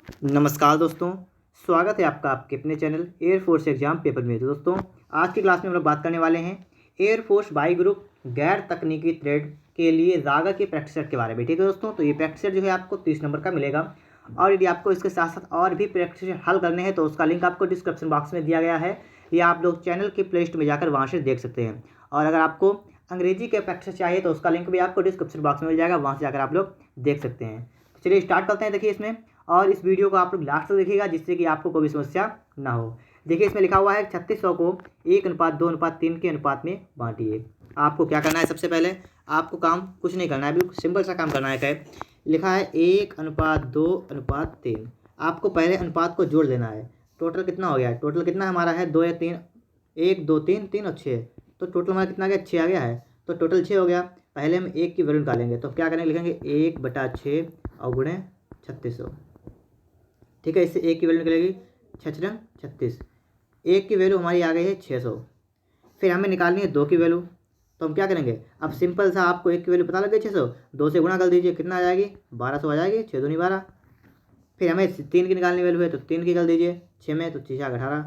नमस्कार दोस्तों, स्वागत है आपका आपके अपने चैनल एयरफोर्स एग्जाम पेपर में। तो दोस्तों, आज की क्लास में हम लोग बात करने वाले हैं एयरफोर्स बाई ग्रुप गैर तकनीकी थ्रेड के लिए रागा के प्रैक्टिस सेट के बारे में। ठीक है दोस्तों, तो ये प्रैक्टिस सेट जो है आपको 30 नंबर का मिलेगा। और यदि आपको इसके साथ साथ और भी प्रैक्टिस सेट हल करने हैं तो उसका लिंक आपको डिस्क्रिप्शन बॉक्स में दिया गया है, या आप लोग चैनल के प्ले लिस्ट में जाकर वहाँ से देख सकते हैं। और अगर आपको अंग्रेजी के प्रैक्टिस चाहिए तो उसका लिंक भी आपको डिस्क्रिप्शन बॉक्स में मिल जाएगा, वहाँ से जाकर आप लोग देख सकते हैं। तो चलिए स्टार्ट करते हैं। देखिए इसमें, और इस वीडियो को आप लोग लास्ट तक देखिएगा जिससे कि आपको कोई भी समस्या ना हो। देखिए इसमें लिखा हुआ है 3600 को 1:2:3 के अनुपात में बांटिए। आपको क्या करना है, सबसे पहले आपको काम कुछ नहीं करना है, बिल्कुल सिंपल सा काम करना है। क्या लिखा है 1:2:3। आपको पहले अनुपात को जोड़ देना है। टोटल कितना हो गया है, टोटल कितना हमारा है 2 या 3, 1 2 3 3 और 6। तो टोटल हमारा कितना आ गया, 6 आ गया है। तो टोटल 6 हो गया। पहले हम 1 की वैल्यू निकालेंगे, तो क्या करेंगे, लिखेंगे 1/6 और गुणे 3600। ठीक है, इससे 1 की वैल्यू निकलेगी 6×6 36। 1 की वैल्यू हमारी आ गई है 600। फिर हमें निकालनी है 2 की वैल्यू। तो हम क्या करेंगे, अब सिंपल सा, आपको 1 की वैल्यू पता लग गई 600, 2 से गुणा कर दीजिए, कितना आ जाएगी 1200 आ जाएगी, 6 दूनी 12। फिर हमें 3 की निकालनी वैल्यू है, तो 3 की कर दीजिए 6 में, तो 6 18।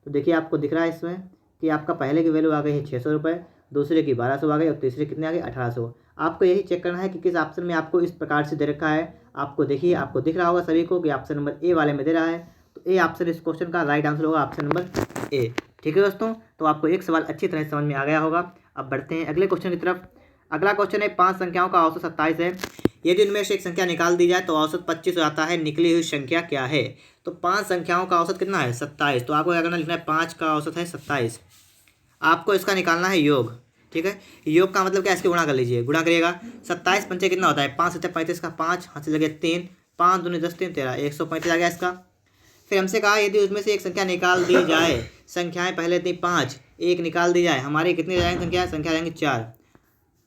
तो देखिए आपको दिख रहा है इसमें कि आपका पहले की वैल्यू आ गई है 600 रुपये, दूसरे की 1200 आ गई और तीसरे कितने आ गए 1800। आपको यही चेक करना है कि किस ऑप्शन में आपको इस प्रकार से दे रखा है। आपको देखिए, आपको दिख रहा होगा सभी को कि ऑप्शन नंबर ए वाले में दे रहा है। तो ए ऑप्शन इस क्वेश्चन का राइट आंसर होगा, ऑप्शन नंबर ए। ठीक है दोस्तों, तो आपको एक सवाल अच्छी तरह से समझ में आ गया होगा। अब बढ़ते हैं अगले क्वेश्चन की तरफ। अगला क्वेश्चन है 5 संख्याओं का औसत 27 है। यदि उनमें से एक संख्या निकाल दी जाए तो औसत 25 हो जाता है, निकली हुई संख्या क्या है। तो 5 संख्याओं का औसत कितना है 27। तो आपको क्या करना, लिखना है 5 का औसत है 27। आपको इसका निकालना है योग। ठीक है, योग का मतलब क्या, इसके गुणा कर लीजिए, गुणा करिएगा। 27 पंचे कितना होता है, 5 7 35 का 5 हाथ से लगे 3, 5 दूनी 10 3 13, 135 आ गया इसका। फिर हमसे कहा यदि उसमें से एक संख्या निकाल दी जाए, संख्याएं पहले थी 5, एक निकाल दी जाए, हमारी कितनी जाएंगी संख्या जाएंगी 4,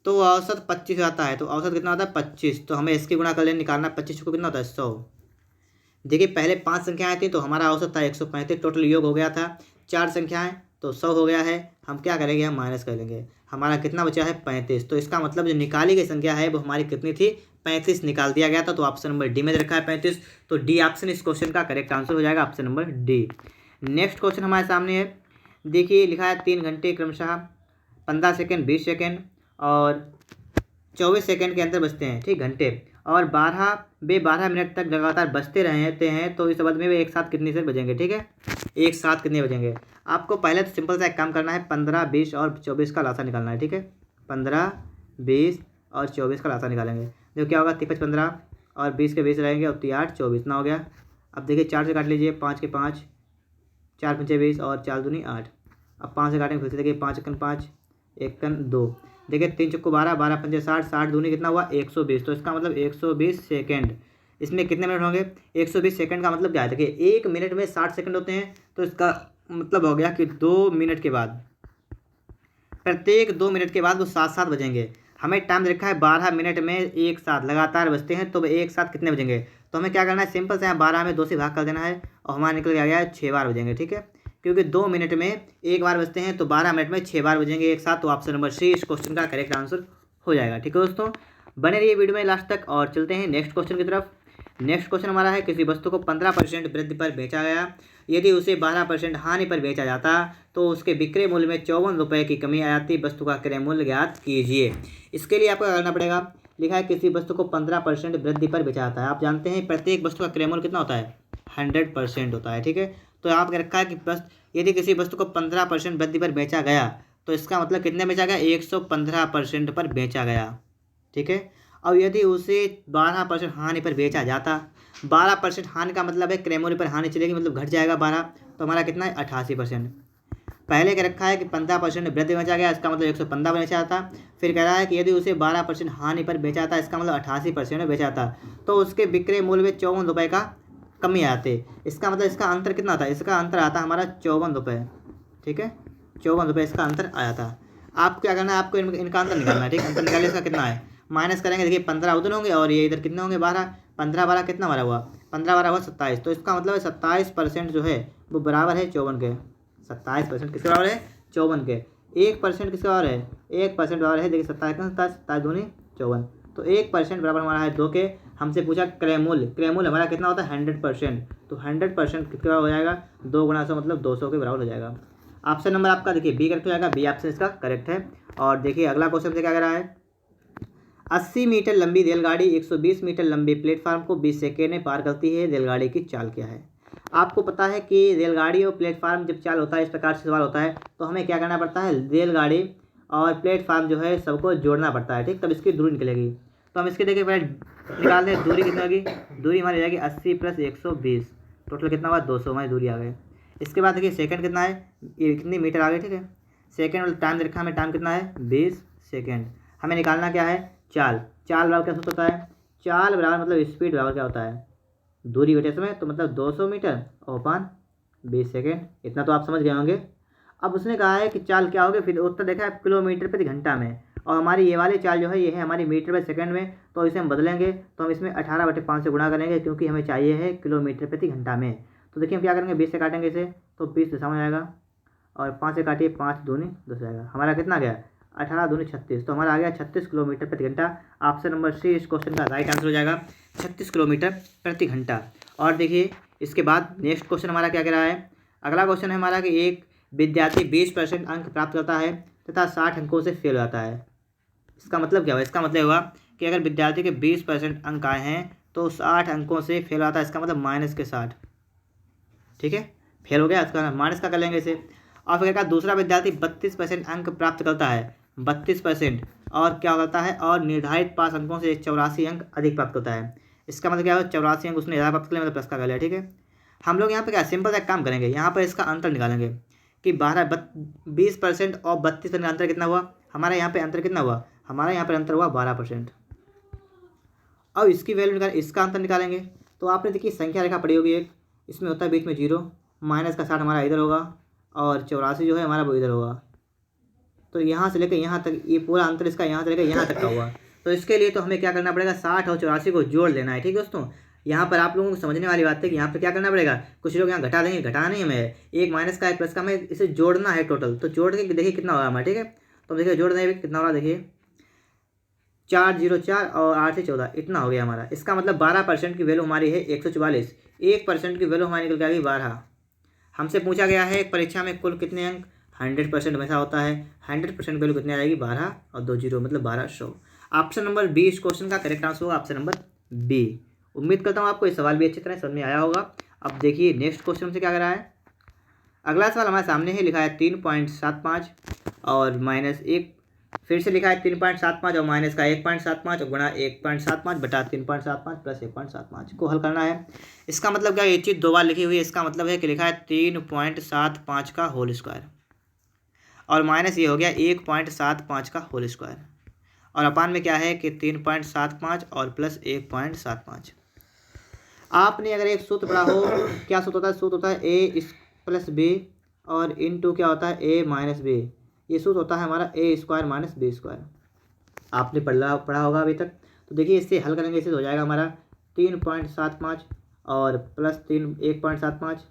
तो औसत 25 आता है। तो औसत कितना होता है 25। तो हमें इसकी गुणा कर लें, निकालना 25 को कितना होता है 100। देखिए पहले 5 संख्याएं थी तो हमारा औसत था 135, टोटल योग हो गया था 4 संख्याएं, तो 100 हो गया है। हम क्या करेंगे, हम माइनस कर लेंगे, हमारा कितना बचा है 35। तो इसका मतलब जो निकाली गई संख्या है वो हमारी कितनी थी 35 निकाल दिया गया था। तो ऑप्शन नंबर डी में रखा है 35। तो डी ऑप्शन इस क्वेश्चन का करेक्ट आंसर हो जाएगा, option number D. Next question हमारे सामने है। देखिए लिखा है 3 घंटे क्रमशः 15 सेकेंड 20 सेकेंड और 24 सेकंड के अंदर बजते हैं, ठीक, घंटे, और 12 मिनट तक लगातार बजते रहते हैं। तो इस अवधि में वे एक साथ कितनी से बजेंगे। ठीक है, एक साथ कितने बजेंगे। आपको पहले तो सिंपल सा एक काम करना है, 15 20 और 24 का लासा निकालना है। ठीक है, 15 20 और 24 का लासा निकालेंगे, जो क्या होगा 53 15 और 20 के 20 रहेंगे और 3 8 24 ना हो गया। अब देखिए 4 से काट लीजिए, 5 के 5, 4 पंचे 20 और 4 दूनी 8। अब 5 से काटेंगे, फिर से देखिए 5 एकन 5, 1 कन 2, देखिए 3 चक्कू 12, 12 पंचे 60, 60 दूनी कितना हुआ 120। तो इसका मतलब 120 सेकेंड। इसमें कितने मिनट होंगे, 120 सेकेंड का मतलब क्या है, देखिए 1 मिनट में 60 सेकेंड होते हैं। तो इसका मतलब हो गया कि 2 मिनट के बाद, प्रत्येक 2 मिनट के बाद वो साथ साथ बजेंगे। हमें टाइम रखा है 12 मिनट में एक साथ लगातार बजते हैं, तो वो एक साथ कितने बजेंगे। तो हमें क्या करना है, सिंपल से यहाँ 12 में 2 से भाग कर देना है और हमारा निकल गया है 6 बार बजेंगे। ठीक है, क्योंकि 2 मिनट में एक बार बजते हैं तो 12 मिनट में 6 बार बजेंगे एक साथ। तो ऑप्शन नंबर सी इस क्वेश्चन का करेक्ट आंसर हो जाएगा। ठीक है दोस्तों, बने रहिए वीडियो में लास्ट तक और चलते हैं नेक्स्ट क्वेश्चन की तरफ। नेक्स्ट क्वेश्चन हमारा है, किसी वस्तु को 15% वृद्धि पर बेचा गया, यदि उसे 12% हानि पर बेचा जाता तो उसके विक्रय मूल्य में 54 रुपये की कमी आ जाती। वस्तु का क्रय मूल्य ज्ञात कीजिए। इसके लिए आपको क्या करना पड़ेगा, लिखा है किसी वस्तु को 15% वृद्धि पर बेचा जाता है। आप जानते हैं प्रत्येक वस्तु का क्रय मूल्य कितना होता है 100% होता है। ठीक है, तो यहाँ पर रखा है कि बस यदि किसी वस्तु को 15% वृद्धि पर बेचा गया, तो इसका मतलब कितने बेचा गया 115% पर बेचा गया। ठीक है, और यदि उसे 12% हानि पर बेचा जाता, 12% हानि का मतलब है क्रय मूल्य पर हानि चलेगी, मतलब घट जाएगा 12, तो हमारा कितना है 88%। पहले क्या रखा है कि 15% वृद्धि बेचा गया, इसका मतलब 115 बेचा जाता। फिर कह रहा है कि यदि उसे 12% हानि पर बेचा था, इसका मतलब 88% में बेचा था, तो उसके विक्रय मूल्य में 54 रुपये का कमी आते। इसका मतलब इसका अंतर कितना था, इसका अंतर आता हमारा 54 रुपये। ठीक है, 54 रुपये इसका अंतर आया था। आपको क्या करना है, आपको इनका अंतर निकालना है। ठीक, अंतर निकालिए, इसका कितना है, माइनस करेंगे। देखिए 15 उधर होंगे और ये इधर कितने होंगे 12, 15 12 कितना हमारा हुआ, 15 12 हुआ 27। तो इसका मतलब है 27% जो है वो बराबर है 54 के। 27% किसके बराबर है 54 के। 1% किसके बराबर है 1% बराबर है, देखिए 27 का 27 27 दूनी 54। तो 1% बराबर हमारा है 2 के। हमसे पूछा क्रयमूल्य, क्रयमूल्य हमारा कितना होता है 100%, तो 100% कितना हो जाएगा 2 गुना 100 मतलब 200 के बराबर हो जाएगा। ऑप्शन नंबर आपका देखिए बी करेक्ट हो जाएगा, बी ऑप्शन इसका करेक्ट है। और देखिए अगला क्वेश्चन से क्या कह रहा है, 80 मीटर लंबी रेलगाड़ी 120 मीटर लंबे प्लेटफार्म को 20 सेकेंड में पार करती है, रेलगाड़ी की चाल क्या है। आपको पता है कि रेलगाड़ी और प्लेटफार्म जब चाल होता है इस प्रकार से सवाल होता है तो हमें क्या करना पड़ता है, रेलगाड़ी और प्लेटफार्म जो है सबको जोड़ना पड़ता है, ठीक, तब इसकी दूरी निकलेगी। तो हम इसके देखिए पहले निकाल दें, दूरी कितनी होगी, दूरी हमारी जाएगी 80 + 120, टोटल कितना हुआ 200 हमारी दूरी आ गई। इसके बाद देखिए सेकंड कितना है, ये कितनी मीटर आ गई, ठीक है। सेकंड और टाइम रखा हमें, टाइम कितना है 20 सेकंड। हमें निकालना क्या है, चाल, चाल बराबर क्या होता है, चाल बराबर मतलब स्पीड बराबर क्या होता है, दूरी बटे समय, तो मतलब 200 मीटर और अपान 20 सेकेंड। इतना तो आप समझ गए होंगे। अब उसने कहा है कि चाल क्या होगी, फिर उत्तर देखा है किलोमीटर प्रति घंटा में, और हमारी ये वाली चाल जो है ये है हमारी मीटर प्रति सेकंड में, तो इसे हम बदलेंगे तो हम इसमें 18/5 से गुणा करेंगे क्योंकि हमें चाहिए है किलोमीटर प्रति घंटा में। तो देखिए हम क्या करेंगे, 20 से काटेंगे इसे तो 20 दिशा में जाएगा, और 5 से काटिए 5 दूनी 10 जाएगा, हमारा कितना गया 18 दूनी 36, तो हमारा आ गया 36 किलोमीटर प्रति घंटा। ऑप्शन नंबर सी इस क्वेश्चन का राइट आंसर हो जाएगा, 36 किलोमीटर प्रति घंटा। और देखिए इसके बाद नेक्स्ट क्वेश्चन हमारा क्या कह रहा है, अगला क्वेश्चन है हमारा कि एक विद्यार्थी 20% अंक प्राप्त करता है तथा 60 अंकों से फेल हो जाता है। इसका मतलब क्या हुआ, इसका मतलब हुआ कि अगर विद्यार्थी के 20% अंक आए हैं तो 60 अंकों से फेल हो जाता है, इसका मतलब माइनस के 60, ठीक है, फेल हो गया, इसका माइनस का कर लेंगे इसे। और फिर क्या, दूसरा विद्यार्थी 32% अंक प्राप्त करता है, 32%, और क्या करता है, और निर्धारित पास अंकों से 84 अंक अधिक प्राप्त करता है। इसका मतलब क्या है, 84 अंक उसने ज़्यादा प्राप्त कर लिया, मतलब प्लस का कर लिया, ठीक है। हम लोग यहाँ पे क्या सिंपल सा काम करेंगे, यहाँ पर इसका अंतर निकालेंगे कि 20% और 32% का अंतर कितना हुआ, हमारा यहाँ पे अंतर कितना हुआ, हमारा यहाँ पर अंतर हुआ 12%। अब इसकी वैल्यू निकाल, इसका अंतर निकालेंगे तो आपने देखिए संख्या रेखा पड़ी होगी एक, इसमें होता है बीच में 0, माइनस का 60 हमारा इधर होगा, और 84 जो है हमारा वो इधर होगा। तो यहाँ से लेकर यहाँ तक ये पूरा अंतर इसका यहाँ से लेकर यहाँ तक का हुआ। तो इसके लिए तो हमें क्या करना पड़ेगा, 60 और 84 को जोड़ लेना है, ठीक है दोस्तों। यहाँ पर आप लोगों को समझने वाली बात है कि यहाँ पे क्या करना पड़ेगा, कुछ लोग यहाँ घटा देंगे, घटा नहीं हमें, एक माइनस का एक प्लस का हमें इसे जोड़ना है टोटल। तो जोड़ के देखिए कितना होगा हमारा, ठीक है। तो देखिए जोड़ देंगे कितना होगा, देखिए 4 0 4 और 8 से 14, इतना हो गया हमारा। इसका मतलब 12% की वैल्यू हमारी है 144, 1% की वैल्यू हमारी निकल के आ गई 12। हमसे पूछा गया है परीक्षा में कुल कितने अंक, 100% हमेशा होता है, 100% वैल्यू कितनी आएगी 12 और 2 0 मतलब 1200। ऑप्शन नंबर बी इस क्वेश्चन का करेक्ट आंसर होगा, ऑप्शन नंबर बी। उम्मीद करता हूँ आपको ये सवाल भी अच्छी तरह समझ में आया होगा। अब देखिए नेक्स्ट क्वेश्चन से क्या कर रहा है, अगला सवाल हमारे सामने है, लिखा है 3.75 और -1, फिर से लिखा है 3.75 और माइनस का 1.75 और गुणा 1.75 बटा 3.75 प्लस 1.75 को हल करना है। इसका मतलब क्या, ये चीज़ दो बार लिखी हुई है, इसका मतलब है कि लिखा है 3.75 का होल स्क्वायर, और माइनस ये हो गया 1.75 का होल स्क्वायर, और अपान में क्या है कि 3.75 और प्लस 1.75। आपने अगर एक सूत्र पढ़ा हो, क्या सूत्र होता है, सूत्र होता है ए प्लस बी और इनटू क्या होता है ए माइनस बी, ये सूत्र होता है हमारा ए स्क्वायर माइनस बी स्क्वायर, आपने पढ़ा होगा अभी तक। तो देखिए इससे हल करेंगे, इससे हो जाएगा हमारा 3.75 और प्लस 1.75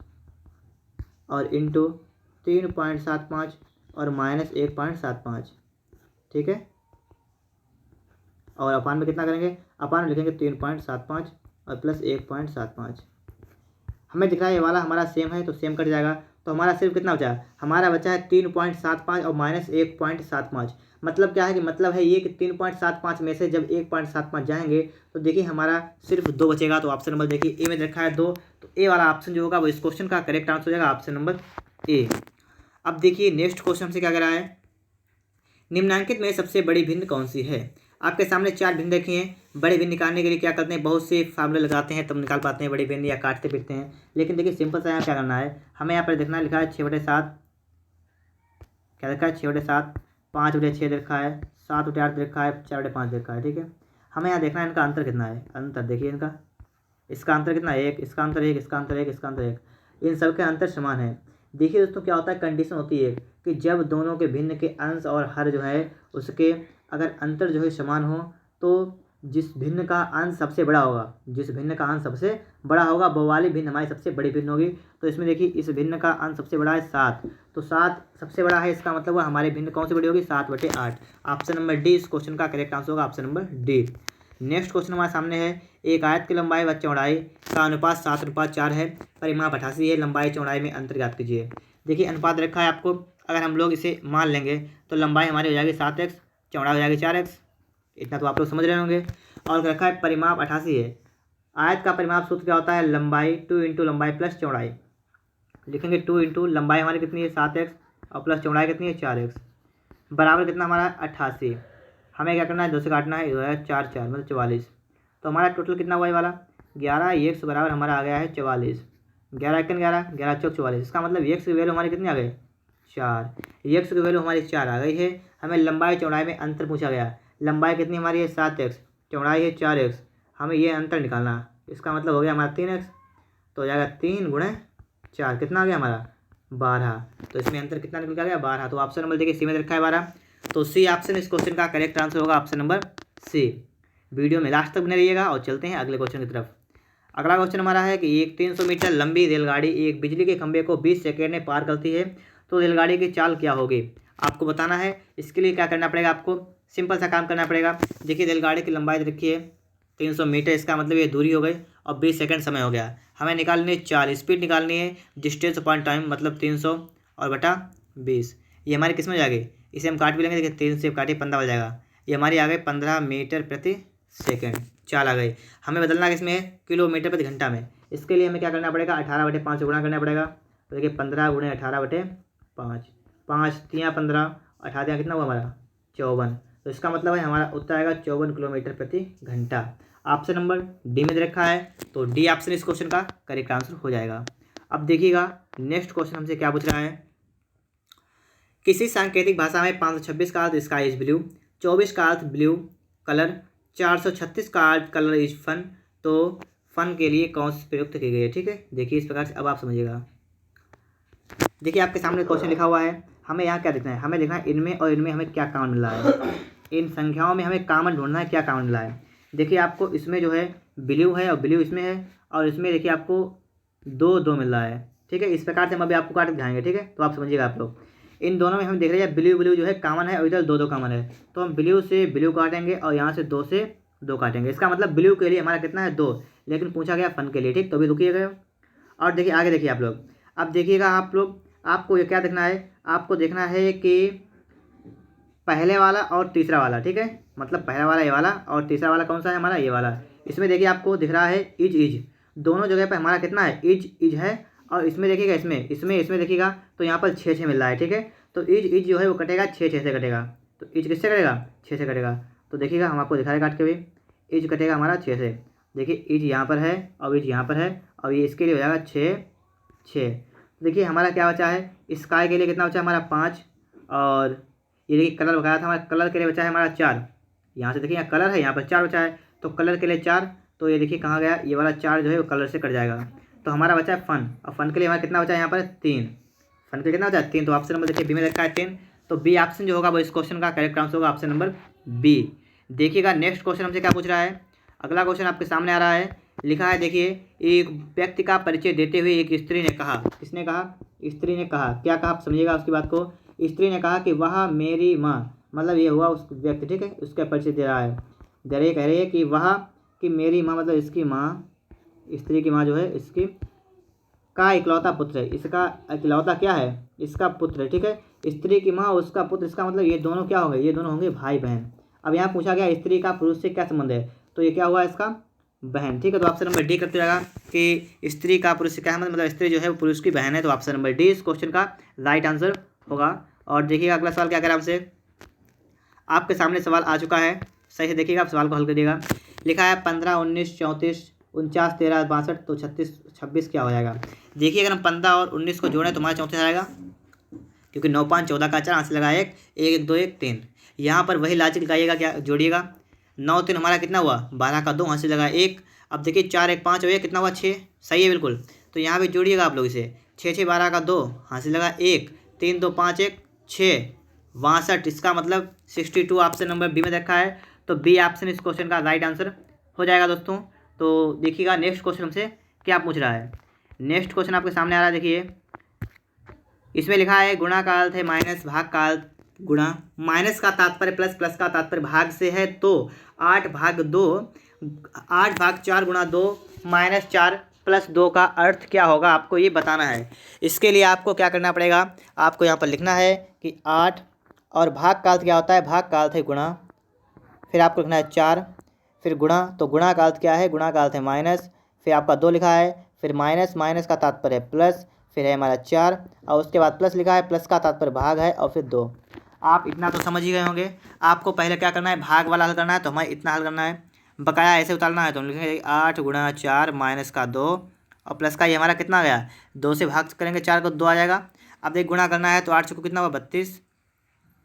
और इंटू 3.75 और माइनस 1.75, ठीक है। और अपान में कितना करेंगे, अपान में लिखेंगे 3.75 और प्लस 1.75। हमें दिख रहा है ये वाला हमारा सेम है तो सेम कट जाएगा, तो हमारा सिर्फ कितना बचा है, हमारा बचा है 3.75 और माइनस 1.75। मतलब क्या है कि मतलब है ये कि 3.75 में से जब 1.75 जाएंगे तो देखिए हमारा सिर्फ 2 बचेगा। तो ऑप्शन नंबर देखिए ए में रखा है 2, तो ए वाला ऑप्शन जो होगा वो इस क्वेश्चन का करेक्ट आंसर हो जाएगा, ऑप्शन नंबर ए। अब देखिए नेक्स्ट क्वेश्चन से क्या कर रहा है, निम्नलिखित में सबसे बड़ी भिन्न कौन सी है। आपके सामने 4 भिन्न रखी हैं, बड़े भिन्न निकालने के लिए क्या करते हैं, बहुत से फार्मूले लगाते हैं तब निकाल पाते हैं बड़ी भिन्न, या काटते फिरते हैं। लेकिन देखिए सिंपल सा यहाँ क्या करना है, हमें यहाँ पर देखना लिखा है 6/7, क्या लिखा है 6/7, 5/6 लिखा है, 7/8 लिखा है, 4/5 लिखा है, ठीक है। हमें यहाँ देखना है इनका अंतर कितना है, अंतर देखिए इनका, इसका अंतर कितना है 1, इसका अंतर 1, इसका अंतर 1, इसका अंतर 1, इन सब के अंतर समान है। देखिए दोस्तों क्या होता है, कंडीशन होती है कि जब दोनों के भिन्न के अंश और हर जो है उसके अगर अंतर जो है समान हो, तो जिस भिन्न का अंश सबसे बड़ा होगा, जिस भिन्न का अंश सबसे बड़ा होगा वो वाली भिन्न हमारी सबसे बड़ी भिन्न होगी। तो इसमें देखिए इस भिन्न का अंश सबसे बड़ा है 7, तो 7 सबसे बड़ा है, इसका मतलब वो हमारी भिन्न कौन सी बड़ी होगी 7/8। ऑप्शन नंबर डी इस क्वेश्चन का करेक्ट आंसर होगा, option number D. Next question हमारे सामने है, एक आयत की लंबाई व चौड़ाई का अनुपात 7:4 है, परिमाप 88 है, लंबाई चौड़ाई में अंतर ज्ञात कीजिए। देखिए अनुपात रखा है आपको, अगर हम लोग इसे मान लेंगे तो लंबाई हमारी हो जाएगी 7x, चौड़ाई हो जाएगी 4x, इतना तो आप लोग समझ रहे होंगे। और रखा है परिमाप 88 है। आयत का परिमाप सूत्र क्या होता है, लंबाई 2 × लंबाई प्लस चौड़ाई। लिखेंगे 2 × लंबाई हमारी कितनी है 7x और प्लस चौड़ाई कितनी है 4x, बराबर कितना हमारा 88। हमें क्या करना है, 2 से काटना है, 4 4 मतलब 44। तो हमारा टोटल कितना हुआ ये वाला 11 x बराबर हमारा आ गया है 44। 11 1 11, 11 चौक 44। इसका मतलब x की वैल्यू हमारी कितनी आ गई 4, x की वैल्यू हमारी 4 आ गई है। हमें लंबाई चौड़ाई में अंतर पूछा गया, लंबाई कितनी हमारी है 7x, चौड़ाई है 4x, हमें ये अंतर निकालना। इसका मतलब हो गया हमारा 3x, तो हो जाएगा 3 × 4 कितना आ गया हमारा 12। तो इसमें अंतर कितना निकल गया 12। तो ऑप्शन नंबर देखिए सी में रखा है 12, तो सी ऑप्शन इस क्वेश्चन का करेक्ट आंसर होगा ऑप्शन नंबर सी। वीडियो में लास्ट तक बने रहिएगा और चलते हैं अगले क्वेश्चन की तरफ। अगला क्वेश्चन हमारा है कि एक 300 मीटर लंबी रेलगाड़ी एक बिजली के खंभे को 20 सेकेंड में पार करती है, तो रेलगाड़ी की चाल क्या होगी, आपको बताना है। इसके लिए क्या करना पड़ेगा, आपको सिंपल सा काम करना पड़ेगा। देखिए रेलगाड़ी की लंबाई रखी है 300 मीटर, इसका मतलब ये दूरी हो गई और 20 सेकंड समय हो गया। हमें निकालनी है चाल, स्पीड निकालनी है, डिस्टेंस अपॉन टाइम मतलब 300 और बटा 20। ये हमारी किस में जाएगी, इसे हम काट भी लेंगे। देखिए 3 से काटिए 15 हो जाएगा, ये हमारी आ गई 15 मीटर प्रति सेकेंड, चाल आ गई। हमें बदलना है इसमें किलोमीटर प्रति घंटा में। इसके लिए हमें क्या करना पड़ेगा, 18/5 से गुणा करना पड़ेगा। तो देखिए 15 × 18/5, 5 3 15, 18 कितना हुआ हमारा 54। तो इसका मतलब है हमारा उत्तर आएगा 54 किलोमीटर प्रति घंटा। ऑप्शन नंबर डी में रखा है, तो डी ऑप्शन इस क्वेश्चन का करेक्ट आंसर हो जाएगा। अब देखिएगा नेक्स्ट क्वेश्चन हमसे क्या पूछ रहा है, किसी सांकेतिक भाषा में 526 का अर्थ स्काई इज ब्लू, 24 का अर्थ ब्लू कलर, 436 का अर्थ कलर इज फन, तो फन के लिए कौन सी प्रयुक्त की गई है। ठीक है, देखिए इस प्रकार से अब आप समझिएगा। देखिए आपके सामने क्वेश्चन लिखा हुआ है, हमें यहाँ क्या देखना है, हमें देखना है इनमें और इनमें हमें क्या कॉमन मिला है। इन संख्याओं में हमें कॉमन ढूंढना है, क्या कॉमन मिला है। देखिए आपको इसमें जो है ब्लू है और ब्लू इसमें है, और इसमें देखिए आपको 2 2 मिल रहा है। ठीक है, इस प्रकार से हम अभी आपको काट के दिखाएंगे। ठीक है, तो आप समझिएगा आप लोग। इन दोनों में हम देख रहे हैं ब्लू ब्लू जो है कॉमन है और इधर 2 2 कॉमन है, तो हम ब्लू से ब्लू काटेंगे और यहाँ से 2 से 2 काटेंगे। इसका मतलब ब्लू के लिए हमारा कितना है 2, लेकिन पूछा गया फन के लिए। ठीक, तो अभी रुकिएगा और देखिए आगे देखिए आप लोग। अब देखिएगा आप लोग, आपको ये क्या देखना है, आपको देखना है कि पहले वाला और तीसरा वाला। ठीक है, मतलब पहला वाला ये वाला और तीसरा वाला कौन सा है हमारा ये वाला। इसमें देखिए आपको दिख रहा है इज इज, दोनों जगह पे हमारा कितना है इज इज है, और इसमें देखिएगा इसमें देखिएगा तो यहाँ पर 6 6 मिल रहा है। ठीक है, तो इज इज जो है वो कटेगा 6 6 से कटेगा, तो इज किससे कटेगा 6 से कटेगा। तो देखिएगा हम आपको दिखा रहे काट के भी, इज कटेगा हमारा 6 से। देखिए इज यहाँ पर है और इज यहाँ पर है, और ये इसके लिए हो जाएगा 6 6। देखिए हमारा क्या बचा है, स्काई के लिए कितना बचा है हमारा 5, और ये देखिए कलर बताया था हमारा, कलर के लिए बचा है हमारा 4। यहाँ से देखिए यहाँ कलर है, यहाँ पर 4 बचा है, तो कलर के लिए 4, तो ये देखिए कहाँ गया, ये वाला 4 जो है वो कलर से कट जाएगा। तो हमारा बचा है फन, और फन के लिए हमारा कितना बचा है यहाँ पर 3, फन के लिए कितना बचा है 3। तो ऑप्शन नंबर देखिए बी में रखा है 10, तो बी ऑप्शन जो होगा वो इस क्वेश्चन का करेक्ट आंसर होगा ऑप्शन नंबर बी। देखिएगा नेक्स्ट क्वेश्चन हमसे क्या पूछ रहा है। अगला क्वेश्चन आपके सामने आ रहा है, लिखा है देखिए, एक व्यक्ति का परिचय देते हुए एक स्त्री ने कहा, किसने कहा, स्त्री ने कहा, क्या कहा आप समझिएगा उसकी बात को। स्त्री ने कहा कि वह मेरी माँ, मतलब ये हुआ उस व्यक्ति। ठीक है, उसका परिचय दे रहा है, कह रही है कि वह कि मेरी माँ मतलब इसकी माँ, स्त्री की माँ जो है इसकी का इकलौता पुत्र है। इसका इकलौता क्या है, इसका पुत्र है। ठीक है, स्त्री की माँ उसका पुत्र, इसका मतलब ये दोनों क्या होंगे, ये दोनों होंगे भाई बहन। अब यहाँ पूछा गया स्त्री का पुरुष से क्या संबंध है, तो ये क्या हुआ इसका बहन। ठीक है, तो ऑप्शन नंबर डी करते जाएगा कि स्त्री का पुरुष से क्या है, मतलब स्त्री जो है वो पुरुष की बहन है। तो ऑप्शन नंबर डी इस क्वेश्चन का राइट आंसर होगा। और देखिएगा अगला सवाल क्या करें हमसे, आपके सामने सवाल आ चुका है, सही से देखिएगा, आप सवाल को हल करिएगा। लिखा है 15 19 34 49 13 62, तो 36 26 क्या हो जाएगा। देखिए अगर हम 15 और 19 को जोड़ें तो हमारा 34 आएगा, क्योंकि 9 5 14 का 4 हाथ लगा 1 1 2 1 3। यहाँ पर वही लॉजिक लगाइएगा, क्या जोड़िएगा, 9 3 हमारा कितना हुआ 12 का 2 हाथ से लगा 1। अब देखिए 4 1 5 और 1 कितना हुआ 6, सही है बिल्कुल। तो यहाँ भी जोड़िएगा आप लोग इसे, 6 6 12 का 2 हाथ से लगा 1 3 2 5 1 6 62, इसका मतलब 62 ऑप्शन नंबर बी में रखा है। तो बी ऑप्शन इस क्वेश्चन का राइट आंसर हो जाएगा दोस्तों। तो देखिएगा नेक्स्ट क्वेश्चन हमसे क्या पूछ रहा है। नेक्स्ट क्वेश्चन आपके सामने आ रहा है, देखिए इसमें लिखा है गुणा का अर्थ है माइनस, भाग का अर्थ गुणा, माइनस का तात्पर्य प्लस, प्लस का तात्पर्य भाग से है, तो 8/2, 8/4 गुणा 2 -4 + 2 का अर्थ क्या होगा आपको ये बताना है। इसके लिए आपको क्या करना पड़ेगा, आपको यहाँ पर लिखना है कि 8 और भाग का अर्थ क्या होता है, भाग का अर्थ है गुणा, फिर आपको लिखना है 4, फिर गुणा, तो गुणा का अर्थ क्या है, गुणा का अर्थ है माइनस, फिर आपका 2 लिखा है, फिर माइनस, माइनस का तात्पर्य है प्लस, फिर है हमारा 4 और उसके बाद प्लस लिखा है, प्लस का तात्पर्य भाग है और फिर 2। आप इतना तो समझ ही गए होंगे। आपको पहले क्या करना है, भाग वाला हल करना है, तो हमें इतना हल करना है, बकाया ऐसे उतारना है, तो हम लिखेंगे 8 × 4 - 2 और प्लस का ये हमारा कितना आ गया, 2 से भाग करेंगे 4 को 2 आ जाएगा। अब देख गुणा करना है, तो 8 को कितना हुआ 32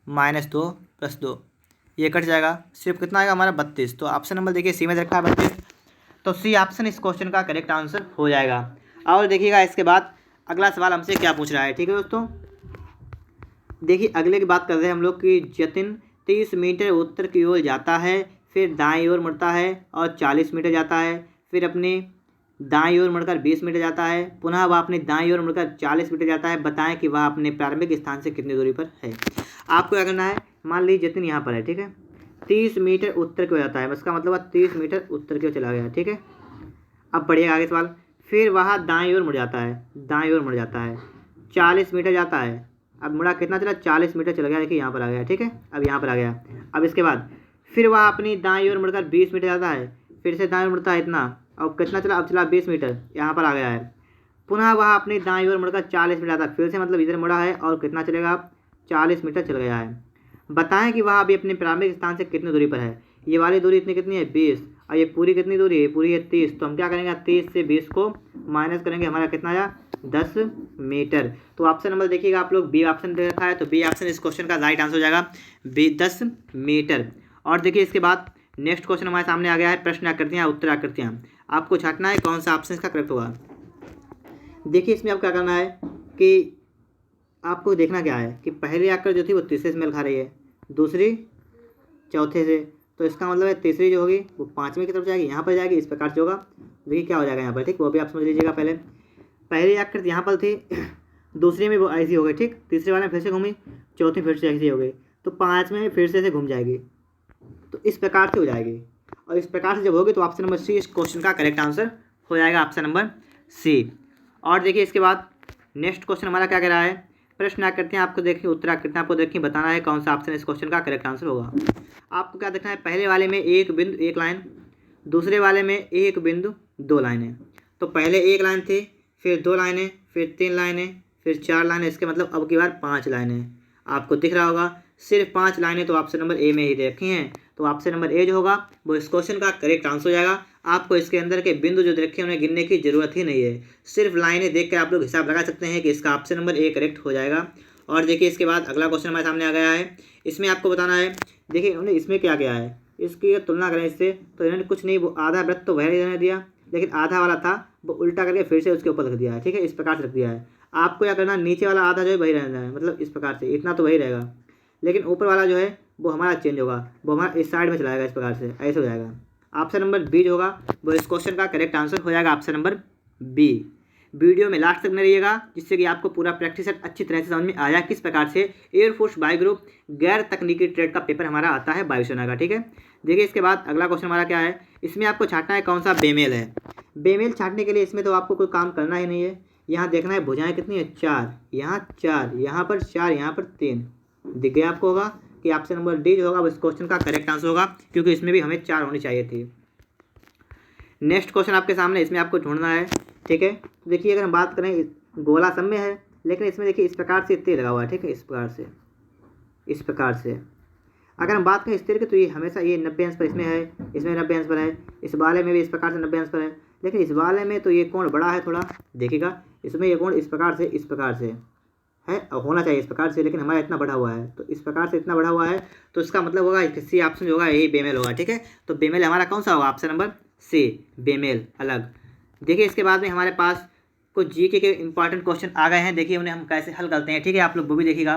-2 + 2, ये कट जाएगा, सिर्फ कितना आएगा हमारा 32। तो ऑप्शन नंबर देखिए सी में रखा है 32, तो सी ऑप्शन इस क्वेश्चन का करेक्ट आंसर हो जाएगा। और देखिएगा इसके बाद अगला सवाल हमसे क्या पूछ रहा है, ठीक है दोस्तों। देखिए अगले की बात कर रहे हैं हम लोग कि जतिन 30 मीटर उत्तर की ओर जाता है, फिर दाईं ओर मुड़ता है और 40 मीटर जाता है, फिर अपनी दाईं ओर मुड़कर 20 मीटर जाता है, पुनः वह अपनी दाईं ओर मुड़कर 40 मीटर जाता है। बताएं कि वह अपने प्रारंभिक स्थान से कितनी दूरी पर है। आपको क्या करना है, मान लीजिए जतिन यहाँ पर है, ठीक है, 30 मीटर उत्तर की ओर जाता है, इसका मतलब 30 मीटर उत्तर की ओर चला गया, ठीक है। अब बढ़िएगा आगे सवाल, फिर वह दाईं ओर मुड़ जाता है, दाईं ओर मुड़ जाता है, 40 मीटर जाता है। अब मुड़ा कितना चला, 40 मीटर चला गया, देखिए यहाँ पर आ गया, ठीक है, अब यहाँ पर आ गया। अब इसके बाद फिर वह अपनी दाईं ओर मुड़कर 20 मीटर जाता है, फिर से दाईं ओर मुड़ता है इतना, और कितना चला, अब चला 20 मीटर, यहाँ पर आ गया है। पुनः वह अपनी दाईं ओर मुड़कर 40 मीटर जाता है, फिर से मतलब इधर मुड़ा है और कितना चलेगा, 40 मीटर चल गया है। बताएं कि वह अभी अपने प्रारंभिक स्थान से कितनी दूरी पर है। ये वाली दूरी इतनी कितनी है 20, और ये पूरी कितनी दूरी है, पूरी है 30। तो हम क्या करेंगे, 30 से 20 को माइनस करेंगे, हमारा कितना आया 10 मीटर। तो ऑप्शन नंबर देखिएगा आप लोग, बी ऑप्शन दे रखा है, तो बी ऑप्शन इस क्वेश्चन का राइट आंसर हो जाएगा, बी 10 मीटर। और देखिए इसके बाद नेक्स्ट क्वेश्चन हमारे सामने आ गया है, प्रश्न आकृतियाँ उत्तर आकृतियाँ। आपको छांटना है कौन सा ऑप्शन इसका करेक्ट होगा। देखिए इसमें आप क्या करना है कि आपको देखना क्या है कि पहली आकृति जो थी वो तीसरे से मेल खा रही है, दूसरी चौथे से, तो इसका मतलब है तीसरी जो होगी वो पाँचवीं की तरफ जाएगी, यहाँ पर जाएगी, इस प्रकार से होगा। देखिए क्या हो जाएगा यहाँ पर, ठीक, वो भी आप समझ लीजिएगा। पहली आकृति यहाँ पर थी, दूसरी में वो ऐसी हो गई, ठीक, तीसरे वाले में फिर से घूमी, चौथी फिर से ऐसी हो गई, तो पाँचवें में फिर से ऐसे घूम जाएगी, तो इस प्रकार से हो जाएगी। और इस प्रकार से जब होगी तो ऑप्शन नंबर सी इस क्वेश्चन का करेक्ट आंसर हो जाएगा, ऑप्शन नंबर सी। और देखिए इसके बाद नेक्स्ट क्वेश्चन हमारा क्या कह रहा है, प्रश्न आकृतियाँ आपको देखिए, उत्तर आकृतियाँ आपको देखिए, बताना है कौन सा ऑप्शन इस क्वेश्चन का करेक्ट आंसर होगा। आपको क्या देखना है, पहले वाले में एक बिंदु एक लाइन, दूसरे वाले में एक बिंदु दो लाइनें। तो पहले एक लाइन थी, फिर 2 लाइनें, फिर 3 लाइनें, फिर 4 लाइनें, इसके मतलब अब की बार 5 लाइनें। आपको दिख रहा होगा सिर्फ 5 लाइनें, तो ऑप्शन नंबर ए में ही दे रखी हैं, तो ऑप्शन नंबर ए जो होगा वो इस क्वेश्चन का करेक्ट आंसर हो जाएगा। आपको इसके अंदर के बिंदु जो रखे उन्हें गिनने की जरूरत ही नहीं है, सिर्फ लाइनें देख कर आप लोग हिसाब लगा सकते हैं कि इसका ऑप्शन नंबर ए करेक्ट हो जाएगा। और देखिए इसके बाद अगला क्वेश्चन हमारे सामने आ गया है, इसमें आपको बताना है, देखिए उन्होंने इसमें क्या किया है, इसकी तुलना करें इससे, तो इन्होंने कुछ नहीं, वो आधा वृत्त तो वह इन्होंने दिया, लेकिन आधा वाला था वो उल्टा करके फिर से उसके ऊपर रख दिया है, ठीक है, इस प्रकार से रख दिया है। आपको क्या करना, नीचे वाला आधा जो है वही रहना है, मतलब इस प्रकार से, इतना तो वही रहेगा, लेकिन ऊपर वाला जो है वो हमारा चेंज होगा, वो हमारा इस साइड में चलाएगा, इस प्रकार से ऐसे हो जाएगा। ऑप्शन नंबर बी जो होगा वो इस क्वेश्चन का करेक्ट आंसर हो जाएगा, ऑप्शन नंबर बी। वीडियो में लास्ट तक बने रहिएगा, जिससे कि आपको पूरा प्रैक्टिस सेट अच्छी तरह से समझ में आया किस प्रकार से एयरफोर्स बायो ग्रुप गैर तकनीकी ट्रेड का पेपर हमारा आता है वायुसेना का, ठीक है। देखिए इसके बाद अगला क्वेश्चन हमारा क्या है, इसमें आपको छांटना है कौन सा बेमेल है। बेमेल छांटने के लिए इसमें तो आपको कोई काम करना ही नहीं है, यहाँ देखना है भुजाएं कितनी है, 4, यहाँ 4, यहाँ पर 4, यहाँ पर 3, दिख गया आपको होगा कि ऑप्शन नंबर डी जो होगा इस क्वेश्चन का करेक्ट आंसर होगा, क्योंकि इसमें भी हमें 4 होनी चाहिए थी। नेक्स्ट क्वेश्चन आपके सामने, इसमें आपको ढूंढना है, ठीक है। तो देखिए अगर हम बात करें गोला सब में है, लेकिन इसमें देखिए इस प्रकार से तीर लगा हुआ है, ठीक है, इस प्रकार से, इस प्रकार से। अगर हम बात करें इस तीर की, तो ये हमेशा ये 90 अंश पर इसमें है, इसमें 90 अंश पर है, इस वाले में भी इस प्रकार से 90 अंश पर है, लेकिन इस वाले में तो ये कोण बड़ा है थोड़ा, देखिएगा इसमें ये कोण इस प्रकार से है, होना चाहिए इस प्रकार से, लेकिन हमारा इतना बढ़ा हुआ है, तो इस प्रकार से इतना बढ़ा हुआ है, तो इसका मतलब होगा किसी ऑप्शन जो होगा यही बेमेल होगा, ठीक है। तो बेमेल हमारा कौन सा होगा, ऑप्शन नंबर सी, बेमेल अलग। देखिए इसके बाद में हमारे पास कुछ जीके के इंपॉर्टेंट क्वेश्चन आ गए हैं, देखिए उन्हें हम कैसे हल करते हैं, ठीक है, आप लोग वो भी देखिएगा।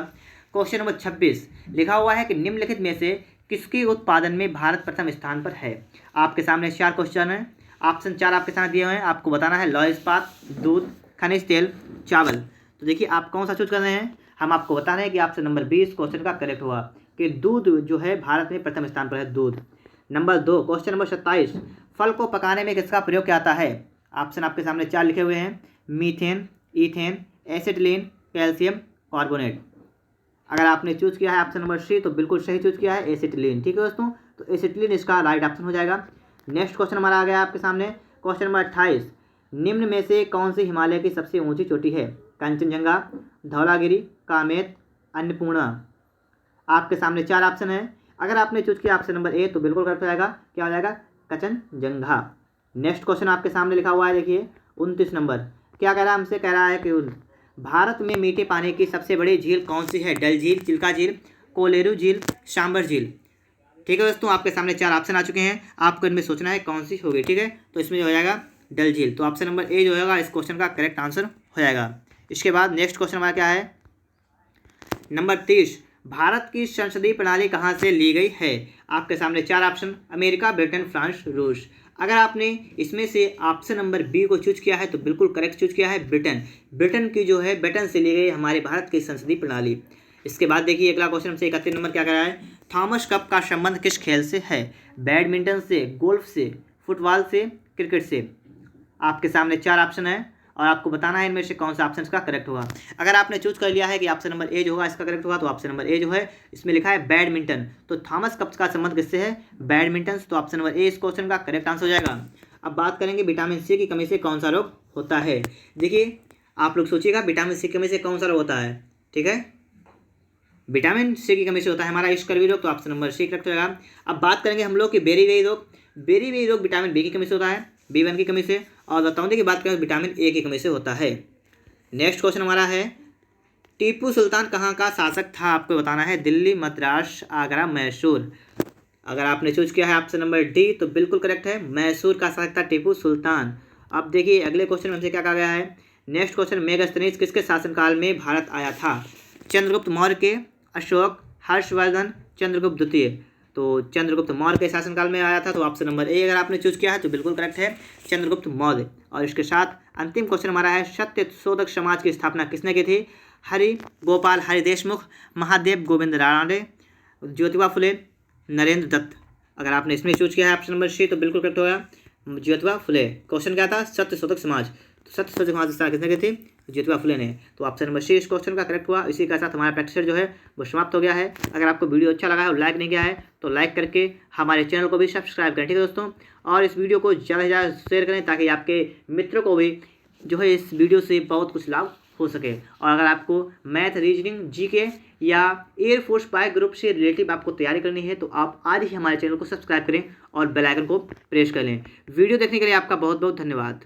क्वेश्चन नंबर 26 लिखा हुआ है कि निम्नलिखित में से किसके उत्पादन में भारत प्रथम स्थान पर है। आपके सामने 4 क्वेश्चन हैं, ऑप्शन 4 आपके सामने दिए हुए हैं, आपको बताना है लौह इस्पात, दूध, खनिज तेल, चावल। तो देखिए आप कौन सा चूज कर रहे हैं, हम आपको बता रहे हैं कि ऑप्शन नंबर 20 क्वेश्चन का करेक्ट हुआ कि दूध जो है भारत में प्रथम स्थान पर है, दूध। नंबर 2 क्वेश्चन नंबर 27, फल को पकाने में किसका प्रयोग किया जाता है? ऑप्शन आपके सामने 4 लिखे हुए हैं, methane, ethane, acetylene, calcium carbonate. अगर आपने चूज किया है ऑप्शन नंबर सी तो बिल्कुल सही चूज किया है, एसिटिलीन। ठीक है दोस्तों, तो एसिटिलीन इसका राइट ऑप्शन हो जाएगा। नेक्स्ट क्वेश्चन हमारा आ गया आपके सामने, क्वेश्चन नंबर 28, निम्न में से कौन सी हिमालय की सबसे ऊंची चोटी है? कंचनजंगा, धौलागिरी, कामेत, अन्नपूर्णा। आपके सामने 4 ऑप्शन है। अगर आपने चूज किया ऑप्शन नंबर ए तो बिल्कुल करेक्ट हो जाएगा। क्या हो जाएगा? कंचनजंगा। नेक्स्ट क्वेश्चन आपके सामने लिखा हुआ है, देखिए 29 नंबर। क्या कह रहा है हमसे? कह रहा है कि भारत में मीठे पानी की सबसे बड़ी झील कौन सी है? डल झील, चिल्का झील, कोलेरू झील, सांबर झील। ठीक है दोस्तों, आपके सामने 4 ऑप्शन आ चुके हैं, आपको इनमें सोचना है कौन सी होगी। ठीक है, तो इसमें जो हो जाएगा डल झील, तो ऑप्शन नंबर ए जो होगा इस क्वेश्चन का करेक्ट आंसर हो जाएगा। इसके बाद नेक्स्ट क्वेश्चन हमारा क्या है? नंबर 30, भारत की संसदीय प्रणाली कहाँ से ली गई है? आपके सामने 4 ऑप्शन, अमेरिका, ब्रिटेन, फ्रांस, रूस। अगर आपने इसमें से ऑप्शन नंबर बी को चूज किया है तो बिल्कुल करेक्ट चूज किया है, ब्रिटेन। ब्रिटेन की जो है ब्रिटेन से ली गई हमारे भारत की संसदीय प्रणाली। इसके बाद देखिए अगला क्वेश्चन हमसे 31 नंबर क्या कह रहा है? थॉमस कप का संबंध किस खेल से है? बैडमिंटन से, गोल्फ से, फुटबॉल से, क्रिकेट से। आपके सामने 4 ऑप्शन है और आपको बताना है इनमें से कौन सा ऑप्शन का करेक्ट होगा। अगर आपने चूज कर लिया है कि ऑप्शन नंबर ए जो होगा इसका करेक्ट होगा तो ऑप्शन नंबर ए जो है इसमें लिखा है बैडमिंटन, तो थॉमस कप का संबंध किससे है? बैडमिंटन, तो ऑप्शन नंबर ए इस क्वेश्चन का करेक्ट आंसर हो जाएगा। अब बात करेंगे विटामिन सी की कमी से कौन सा रोग होता है। देखिए आप लोग सोचिएगा विटामिन सी की कमी से कौन सा रोग होता है। ठीक है, विटामिन सी की कमी से होता है हमारा स्कर्वी रोग, तो ऑप्शन नंबर सी करेक्ट हो जाएगा। अब बात करेंगे हम लोग कि बेरीबेरी रोग। बेरीबेरी रोग विटामिन बी की कमी से होता है, B1 की कमी से, और बताऊँ की बात करें विटामिन ए की कमी से होता है। नेक्स्ट क्वेश्चन हमारा है, टीपू सुल्तान कहाँ का शासक था? आपको बताना है, दिल्ली, मद्रास, आगरा, मैसूर। अगर आपने चूज किया है ऑप्शन नंबर डी तो बिल्कुल करेक्ट है, मैसूर का शासक था टीपू सुल्तान। अब देखिए अगले क्वेश्चन में हमसे क्या कहा गया है। नेक्स्ट क्वेश्चन, मेगास्थनीज किसके शासनकाल में भारत आया था? चंद्रगुप्त मौर्य के, अशोक, हर्षवर्धन, चंद्रगुप्त द्वितीय। तो चंद्रगुप्त मौर्य के शासनकाल में आया था, तो ऑप्शन नंबर ए अगर आपने चूज किया है तो बिल्कुल करेक्ट है, चंद्रगुप्त मौर्य। और इसके साथ अंतिम क्वेश्चन हमारा है, सत्य शोधक समाज की स्थापना किसने की थी? हरि गोपाल हरि देशमुख, महादेव गोविंद रानडे, ज्योतिबा फुले, नरेंद्र दत्त। अगर आपने इसमें चूज किया है ऑप्शन नंबर सी तो बिल्कुल करेक्ट होगा, ज्योतिबा फुले। क्वेश्चन क्या था? सत्य शोधक समाज, तो सत्य शोधक समाज की स्थापना किसने की थी? ज्योतिबा फुले ने। तो ऑप्शन नंबर सी इस क्वेश्चन का करेक्ट हुआ। इसी के साथ हमारा प्रैक्टिस जो है वो समाप्त हो गया है। अगर आपको वीडियो अच्छा लगा है और लाइक नहीं किया है तो लाइक करके हमारे चैनल को भी सब्सक्राइब करें। ठीक है दोस्तों, और इस वीडियो को ज़्यादा से ज़्यादा शेयर करें ताकि आपके मित्रों को भी जो है इस वीडियो से बहुत कुछ लाभ हो सके। और अगर आपको मैथ, रीजनिंग, जीके या एयरफोर्स पायलट ग्रुप से रिलेटिव आपको तैयारी करनी है तो आप आज ही हमारे चैनल को सब्सक्राइब करें और बेल आइकन को प्रेस कर लें। वीडियो देखने के लिए आपका बहुत बहुत धन्यवाद।